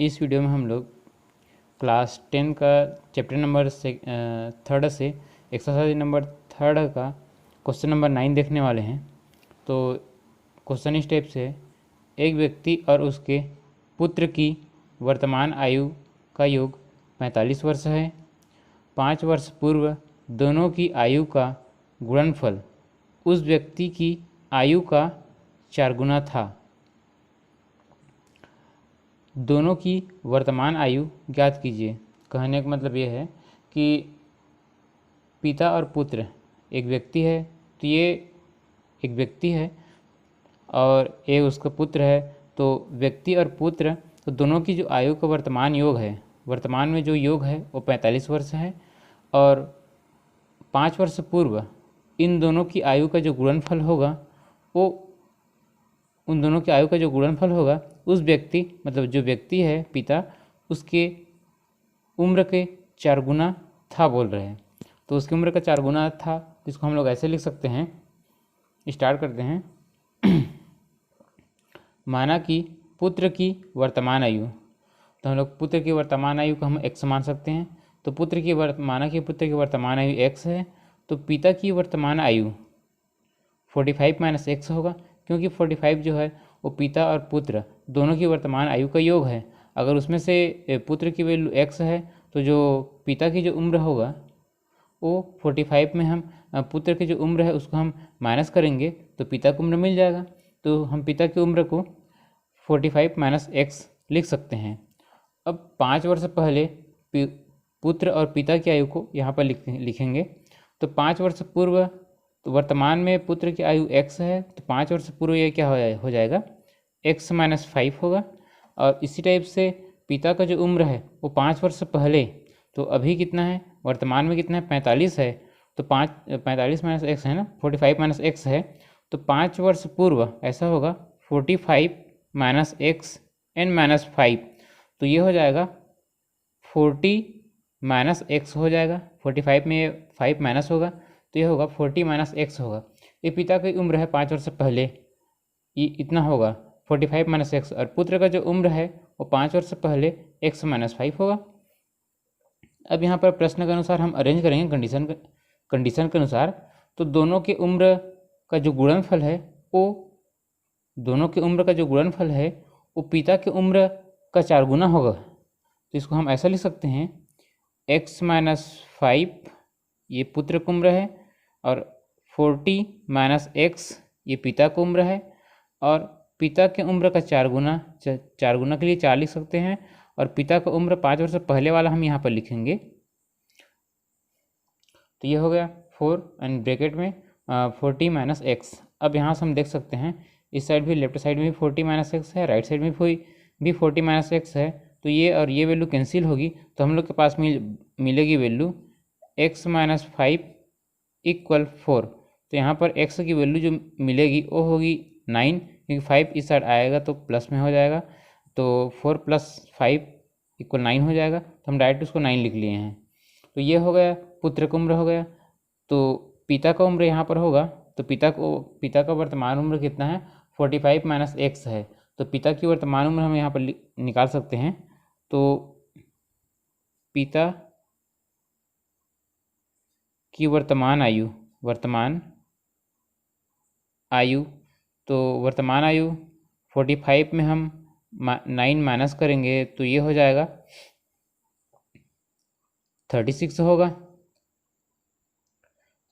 इस वीडियो में हम लोग क्लास 10 का चैप्टर नंबर थर्ड से एक्सरसाइज नंबर थर्ड का क्वेश्चन नंबर 9 देखने वाले हैं। तो क्वेश्चन इस टाइप से है, एक व्यक्ति और उसके पुत्र की वर्तमान आयु का योग 45 वर्ष है। 5 वर्ष पूर्व दोनों की आयु का गुणनफल उस व्यक्ति की आयु का 4 गुना था। दोनों की वर्तमान आयु ज्ञात कीजिए। कहने का मतलब ये है कि पिता और पुत्र एक व्यक्ति है, तो ये एक व्यक्ति है और ये उसका पुत्र है। तो व्यक्ति और पुत्र तो दोनों की जो आयु का वर्तमान योग है, वर्तमान में जो योग है वो 45 वर्ष है और 5 वर्ष पूर्व इन दोनों की आयु का जो गुणनफल होगा वो उन दोनों की आयु का जो गुणनफल होगा उस व्यक्ति मतलब जो व्यक्ति है पिता, उसके उम्र के 4 गुना था बोल रहे हैं। तो उसकी उम्र का 4 गुना था, इसको हम लोग ऐसे लिख सकते हैं। स्टार्ट करते हैं। माना कि पुत्र की वर्तमान आयु, तो हम लोग पुत्र की वर्तमान आयु को हम x मान सकते हैं। तो माना कि पुत्र की वर्तमान आयु x है, तो पिता की वर्तमान आयु 45 माइनस x होगा, क्योंकि 45 जो है वो पिता और पुत्र दोनों की वर्तमान आयु का योग है। अगर उसमें से पुत्र की वैल्यू x है तो जो पिता की जो उम्र होगा वो 45 में हम पुत्र की जो उम्र है उसको हम माइनस करेंगे तो पिता की उम्र मिल जाएगा। तो हम पिता की उम्र को 45 माइनस x लिख सकते हैं। अब 5 वर्ष पहले पुत्र और पिता की आयु को यहाँ पर लिखेंगे। तो 5 वर्ष पूर्व, तो वर्तमान में पुत्र की आयु x है, तो 5 वर्ष पूर्व ये क्या हो जाएगा x माइनस 5 होगा। और इसी टाइप से पिता का जो उम्र है वो 5 वर्ष पहले, तो अभी कितना है वर्तमान में कितना है 45 है, तो 45 माइनस एक्स है ना, 45 माइनस एक्स है, तो 5 वर्ष पूर्व ऐसा होगा 45 माइनस एक्स एन माइनस 5, तो ये हो जाएगा 40 माइनस एक्स हो जाएगा। 45 में 5 माइनस होगा तो ये होगा 40 माइनस एक्स होगा। ये पिता की उम्र है 5 वर्ष पहले, ये इतना होगा 45 माइनस एक्स, और पुत्र का जो उम्र है वो 5 वर्ष पहले एक्स माइनस 5 होगा। अब यहाँ पर प्रश्न के अनुसार हम अरेंज करेंगे कंडीशन के अनुसार। तो दोनों के उम्र का जो गुणनफल है वो पिता की उम्र का 4 गुना होगा। तो इसको हम ऐसा लिख सकते हैं x माइनस 5 ये पुत्र की उम्र है और 40 माइनस एक्स ये पिता की उम्र है, और पिता की उम्र का 4 गुना के लिए 4 लिख सकते हैं, और पिता का उम्र 5 वर्ष पहले वाला हम यहाँ पर लिखेंगे। तो ये हो गया 4 एंड ब्रैकेट में 40 माइनस एक्स। अब यहाँ से हम देख सकते हैं इस साइड भी, लेफ्ट साइड में भी 40 माइनस एक्स है, राइट साइड में भी 40 माइनस एक्स है। तो ये और ये वैल्यू कैंसिल होगी, तो हम लोग के पास मिलेगी वैल्यू x माइनस 5 इक्वल 4। तो यहाँ पर x की वैल्यू जो मिलेगी वो होगी 9, क्योंकि 5 इस साइड आएगा तो प्लस में हो जाएगा, तो 4 प्लस 5 इक्वल 9 हो जाएगा। तो हम डायरेक्ट उसको 9 लिख लिए हैं। तो ये हो गया पुत्र का उम्र हो गया। तो पिता का उम्र यहाँ पर होगा, तो पिता का वर्तमान उम्र कितना है 45 माइनस एक्स है, तो पिता की वर्तमान उम्र हम यहाँ पर निकाल सकते हैं। तो पिता की वर्तमान आयु तो वर्तमान आयु 45 में हम 9 माइनस करेंगे तो ये हो जाएगा 36 होगा।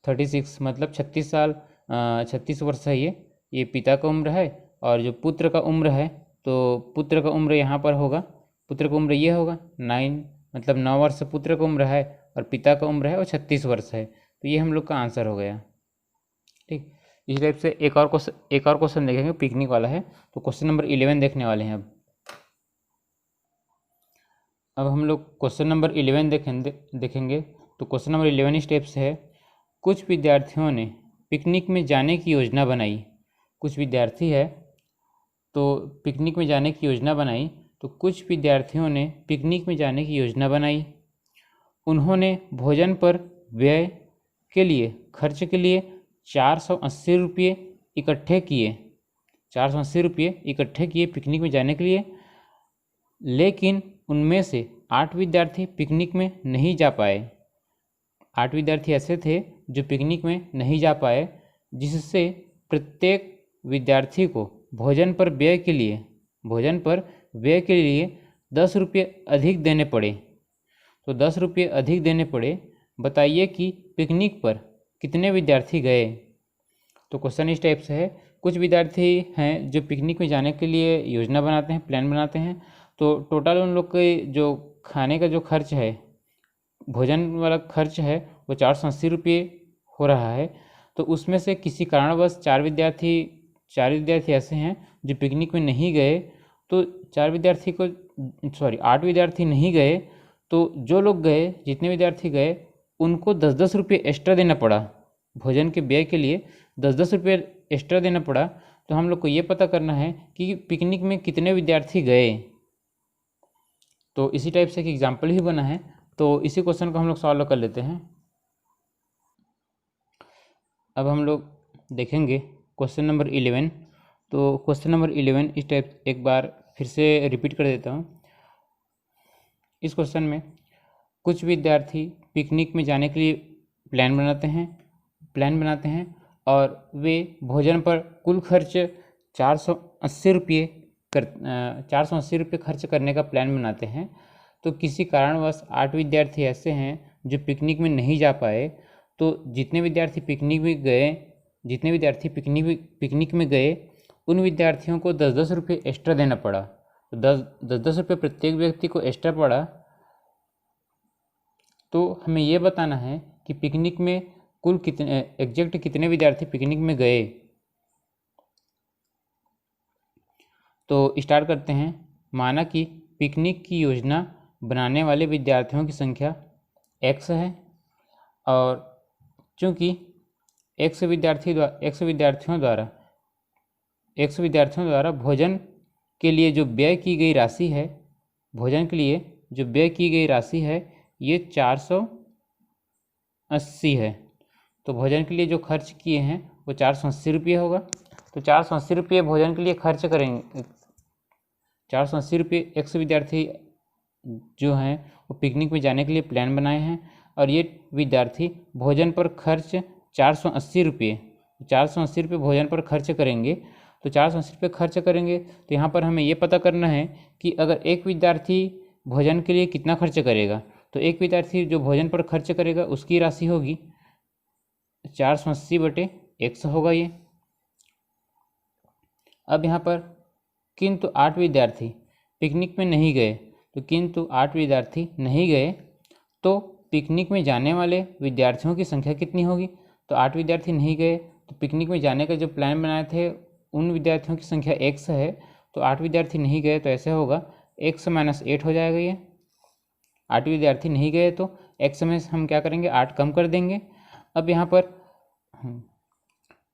36 मतलब 36 वर्ष है ये पिता का उम्र है। और जो पुत्र का उम्र है, तो पुत्र का उम्र यहाँ पर होगा, पुत्र का उम्र ये होगा 9, मतलब 9 वर्ष पुत्र का उम्र है और पिता का उम्र है वो 36 वर्ष है। तो ये हम लोग का आंसर हो गया। ठीक, इस टाइप से एक और क्वेश्चन देखेंगे, पिकनिक वाला है। तो क्वेश्चन नंबर 11 देखने वाले हैं। अब हम लोग क्वेश्चन नंबर 11 देखेंगे। तो क्वेश्चन नंबर 11 इस टाइप से है, कुछ विद्यार्थियों ने पिकनिक में जाने की योजना बनाई। कुछ विद्यार्थी है तो पिकनिक में जाने की योजना बनाई, तो कुछ विद्यार्थियों ने पिकनिक में जाने की योजना बनाई। उन्होंने भोजन पर व्यय के लिए खर्च के लिए 480 रुपये इकट्ठे किए। 480 रुपये इकट्ठे किए पिकनिक में जाने के लिए। लेकिन उनमें से 8 विद्यार्थी पिकनिक में नहीं जा पाए। 8 विद्यार्थी ऐसे थे जो पिकनिक में नहीं जा पाए, जिससे प्रत्येक विद्यार्थी को भोजन पर व्यय के लिए 10 रुपये अधिक देने पड़े। तो 10 रुपये अधिक देने पड़े। बताइए कि पिकनिक पर कितने विद्यार्थी गए। तो क्वेश्चन इस टाइप से है। कुछ विद्यार्थी हैं जो पिकनिक में जाने के लिए योजना बनाते हैं, प्लान बनाते हैं, तो टोटल उन लोग के जो खाने का जो खर्च है, भोजन वाला खर्च है, वो 480 रुपये हो रहा है। तो उसमें से किसी कारणवश 4 विद्यार्थी ऐसे हैं जो पिकनिक में नहीं गए। तो 8 विद्यार्थी नहीं गए। तो जो लोग गए, जितने विद्यार्थी गए, उनको 10-10 रुपये एक्स्ट्रा देना पड़ा। भोजन के व्यय के लिए 10-10 रुपये एक्स्ट्रा देना पड़ा। तो हम लोग को ये पता करना है कि पिकनिक में कितने विद्यार्थी गए। तो इसी टाइप से एक एग्जाम्पल ही बना है। तो इसी क्वेश्चन को हम लोग सॉल्व कर लेते हैं। अब हम लोग देखेंगे क्वेश्चन नंबर 11। तो क्वेश्चन नंबर 11 इस टाइप एक बार फिर से रिपीट कर देता हूँ। इस क्वेश्चन में कुछ विद्यार्थी पिकनिक में जाने के लिए प्लान बनाते हैं और वे भोजन पर कुल खर्च 480 रुपये खर्च करने का प्लान बनाते हैं। तो किसी कारणवश 8 विद्यार्थी ऐसे हैं जो पिकनिक में नहीं जा पाए। तो जितने विद्यार्थी पिकनिक में गए उन विद्यार्थियों को 10-10 रुपये एक्स्ट्रा देना पड़ा। तो 10-10 रुपये प्रत्येक व्यक्ति को एक्स्ट्रा पड़ा। तो हमें ये बताना है कि पिकनिक में कुल कितने विद्यार्थी पिकनिक में गए। तो स्टार्ट करते हैं। माना कि पिकनिक की योजना बनाने वाले विद्यार्थियों की संख्या x है, और चूँकि x विद्यार्थियों द्वारा भोजन के लिए जो व्यय की गई राशि है ये 480 है। तो भोजन के लिए जो खर्च किए हैं वो 480 रुपये होगा। तो 480 रुपये भोजन के लिए खर्च करेंगे। 480 रुपये x विद्यार्थी जो हैं वो पिकनिक में जाने के लिए प्लान बनाए हैं, और ये विद्यार्थी भोजन पर खर्च 480 रुपये भोजन पर खर्च करेंगे। तो 480 रुपये खर्च करेंगे। तो यहाँ पर हमें ये पता करना है कि अगर एक विद्यार्थी भोजन के लिए कितना खर्च करेगा, तो एक विद्यार्थी जो भोजन पर खर्च करेगा उसकी राशि होगी 480/x होगा ये। अब यहाँ पर किंतु 8 विद्यार्थी पिकनिक में नहीं गए। तो पिकनिक में जाने वाले विद्यार्थियों की संख्या कितनी होगी। तो 8 विद्यार्थी नहीं गए, तो पिकनिक में जाने का जो प्लान बनाए थे उन विद्यार्थियों की संख्या x है। तो 8 विद्यार्थी नहीं गए तो ऐसे होगा x - 8 हो जाएगा ये। 8 विद्यार्थी नहीं गए तो x में हम क्या करेंगे, 8 कम कर देंगे। अब यहाँ पर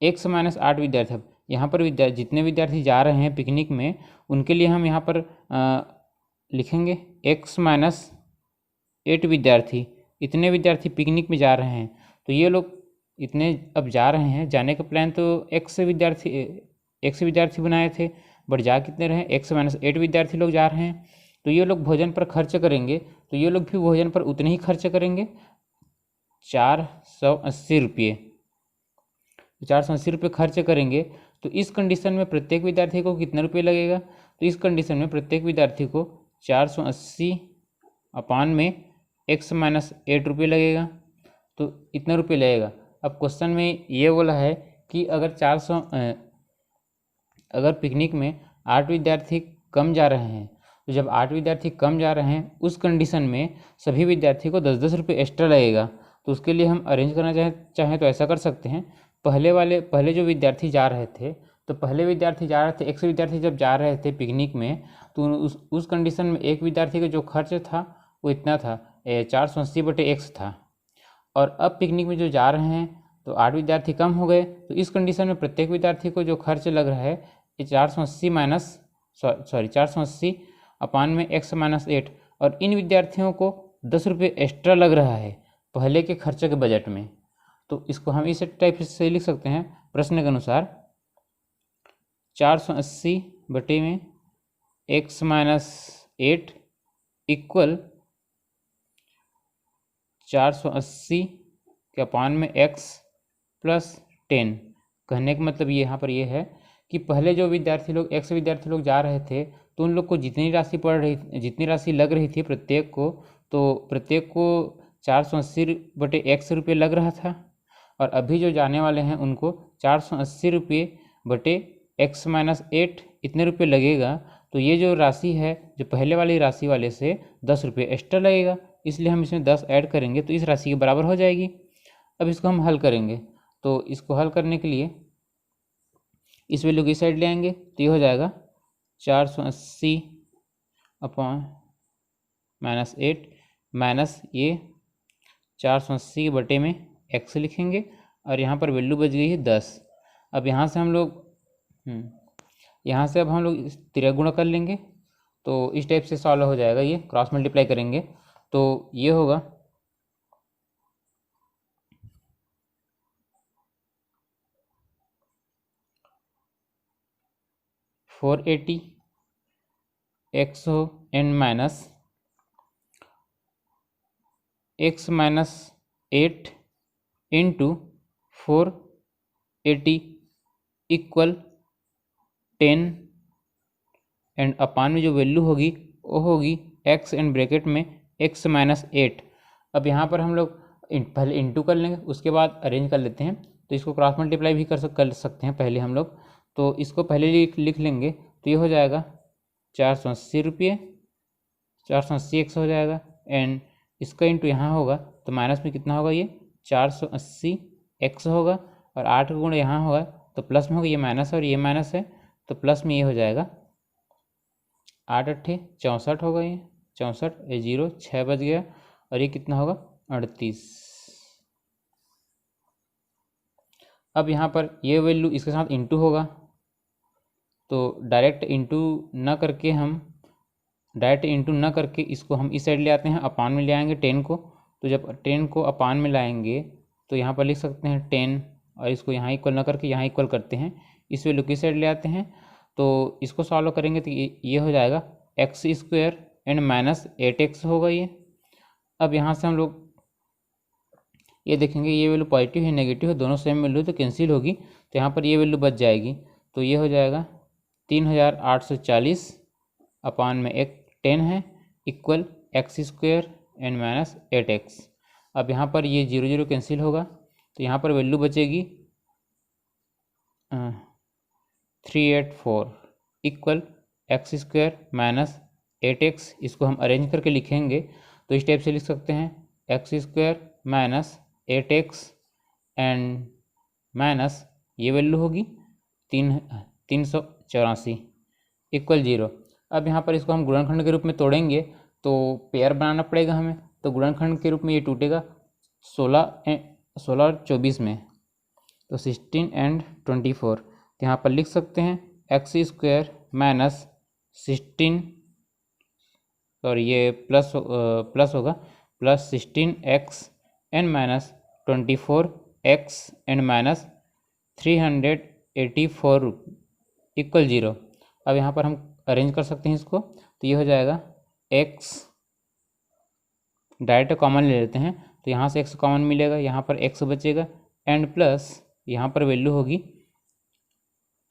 x - 8 विद्यार्थी, अब यहाँ पर जितने विद्यार्थी जा रहे हैं पिकनिक में उनके लिए हम यहाँ पर लिखेंगे x - 8 विद्यार्थी। इतने विद्यार्थी पिकनिक में जा रहे हैं, तो ये लोग इतने अब जा रहे हैं। जाने का प्लान तो x विद्यार्थी बनाए थे, बट जा कितने रहे, x - 8 विद्यार्थी लोग जा रहे हैं। तो ये लोग भोजन पर खर्च करेंगे, तो ये लोग भी भोजन पर उतने ही खर्च करेंगे, 480 रुपये। 480 रुपये खर्च करेंगे। तो इस कंडीशन में प्रत्येक विद्यार्थी को कितना रुपये लगेगा। तो इस कंडीशन में प्रत्येक विद्यार्थी को 480/x - 8 रुपये लगेगा। तो इतना रुपये लगेगा। अब क्वेश्चन में ये बोला है कि अगर पिकनिक में 8 विद्यार्थी कम जा रहे हैं, तो जब 8 विद्यार्थी कम जा रहे हैं उस कंडीशन में सभी विद्यार्थी को 10-10 रुपये एक्स्ट्रा लगेगा। तो उसके लिए हम अरेंज करना चाहें तो ऐसा कर सकते हैं। पहले जो विद्यार्थी जा रहे थे, तो पहले विद्यार्थी जा रहे थे, 100 विद्यार्थी जब जा रहे थे पिकनिक में, तो उस कंडीशन में एक विद्यार्थी का जो खर्च था वो इतना था, 480/x था। और अब पिकनिक में जो जा रहे हैं तो 8 विद्यार्थी कम हो गए। तो इस कंडीशन में प्रत्येक विद्यार्थी को जो खर्च लग रहा है 480/x - 8, और इन विद्यार्थियों को 10 रुपये एक्स्ट्रा लग रहा है पहले के खर्चे के बजट में। तो इसको हम इस टाइप से लिख सकते हैं प्रश्न के अनुसार, 480/x 8 इक्वल 480 के अपान में x प्लस 10। कहने का मतलब ये यहाँ पर ये है कि पहले जो विद्यार्थी लोग x विद्यार्थी लोग जा रहे थे तो उन लोग को जितनी राशि लग रही थी प्रत्येक को, तो प्रत्येक को 480/x रुपये लग रहा था। और अभी जो जाने वाले हैं उनको 480/x - 8 इतने रुपये लगेगा। तो ये जो राशि है जो पहले वाली राशि वाले से 10 रुपये एक्स्ट्रा लगेगा, इसलिए हम इसमें 10 ऐड करेंगे तो इस राशि के बराबर हो जाएगी। अब इसको हम हल करेंगे, तो इसको हल करने के लिए इस वैल्यू की साइड ले आएंगे तो ये हो जाएगा 480/-8 माइनस ये 480 में x लिखेंगे और यहाँ पर वैल्यू बच गई है 10। अब यहाँ से हम लोग तिर्यक गुणा कर लेंगे, तो इस टाइप से सॉल्व हो जाएगा। ये क्रॉस मल्टीप्लाई करेंगे तो ये होगा 480 x हो n minus x - 8 into 480 equal 10 and अपान में जो वैल्यू होगी वो होगी x एंड ब्रैकेट में x - 8। अब यहाँ पर हम लोग पहले इंटू कर लेंगे, उसके बाद अरेंज कर लेते हैं। तो इसको क्रॉस मल्टीप्लाई भी कर सकते हैं पहले हम लोग। तो इसको पहले लिख लेंगे तो ये हो जाएगा 480 रुपये, 480 x हो जाएगा एंड इसका इंटू यहाँ होगा तो माइनस में कितना होगा, ये 480 x होगा और 8 का गुण यहाँ होगा तो प्लस में होगा, ये माइनस और ये माइनस है तो प्लस में ये हो जाएगा 8 8 64 होगा, ये 64 ये 0 6 बच गया और ये कितना होगा 38। अब यहाँ पर ये वैल्यू इसके साथ इंटू होगा तो डायरेक्ट इंटू न करके इसको हम इस साइड ले आते हैं, अपान में ले आएंगे 10 को। तो जब 10 को अपान में लाएंगे तो यहाँ पर लिख सकते हैं 10 और इसको यहाँ इक्वल न करके यहाँ इक्वल करते हैं, इस वैल्यू की साइड ले आते हैं। तो इसको सॉल्व करेंगे तो ये हो जाएगा x² एंड माइनस 8x होगा ये। अब यहाँ से हम लोग ये देखेंगे ये वैल्यू पॉजिटिव है नेगेटिव है, दोनों सेम वैल्यू तो कैंसिल होगी, तो यहाँ पर ये वैल्यू बच जाएगी। तो ये हो जाएगा 3840 अपान में एक 10 है equal x² and minus 8x। अब यहाँ पर ये 0 0 कैंसिल होगा तो यहाँ पर वैल्यू बचेगी 384 इक्वल x² माइनस 8x। इसको हम अरेंज करके लिखेंगे तो इस टाइप से लिख सकते हैं x² minus 8x and minus ये वैल्यू होगी 384 इक्वल 0। अब यहाँ पर इसको हम गुणनखंड के रूप में तोड़ेंगे तो पेयर बनाना पड़ेगा हमें, तो गुणनखंड के रूप में ये टूटेगा 16 और 24 में, तो 16 एंड 24। तो यहाँ पर लिख सकते हैं x² माइनस 16 और ये प्लस होगा plus 16x and minus 24x and minus 384 equal 0। अब यहाँ पर हम अरेंज कर सकते हैं इसको, तो ये हो जाएगा x डायरेक्ट कॉमन ले लेते हैं तो यहाँ से x कॉमन मिलेगा, यहाँ पर x बचेगा एंड प्लस यहाँ पर वैल्यू होगी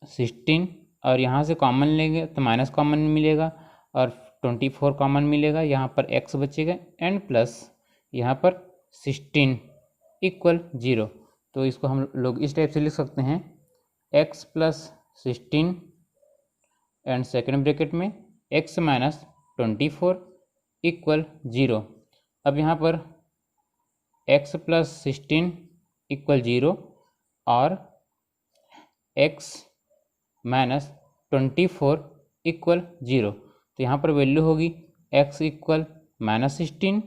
16 और यहाँ से कॉमन लेंगे तो माइनस कॉमन मिलेगा और 24 कॉमन मिलेगा, यहाँ पर x बचेगा एंड प्लस यहाँ पर 16 इक्वल 0। तो इसको हम लोग इस टाइप से लिख सकते हैं x plus 16 and second bracket में x माइनस 24 इक्वल 0। अब यहाँ पर x प्लस 16 इक्वल 0 और x माइनस 24 इक्वल 0। तो यहाँ पर वैल्यू होगी x इक्वल माइनस 16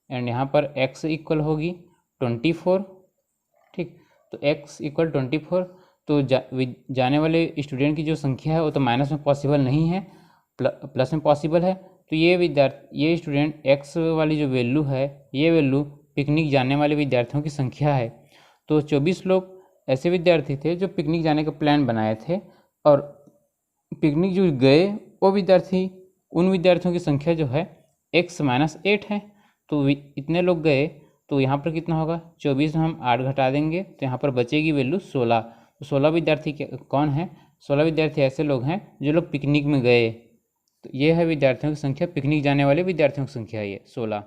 एंड यहाँ पर x इक्वल होगी 24। ठीक, तो x इक्वल 24। तो जाने वाले स्टूडेंट की जो संख्या है वो तो माइनस में पॉसिबल नहीं है, प्लस में पॉसिबल है। तो ये स्टूडेंट x वाली जो वैल्यू है ये वैल्यू पिकनिक जाने वाले विद्यार्थियों की संख्या है। तो 24 लोग ऐसे विद्यार्थी थे जो पिकनिक जाने का प्लान बनाए थे और पिकनिक जो गए वो विद्यार्थी उन विद्यार्थियों की संख्या जो है x-8 है। तो इतने लोग गए तो यहाँ पर कितना होगा, 24 में हम 8 घटा देंगे तो यहाँ पर बचेगी वैल्यू 16। तो 16 विद्यार्थी कौन है, 16 विद्यार्थी ऐसे लोग हैं जो लोग पिकनिक में गए। तो ये है विद्यार्थियों की संख्या, पिकनिक जाने वाले विद्यार्थियों की संख्या है ये 16।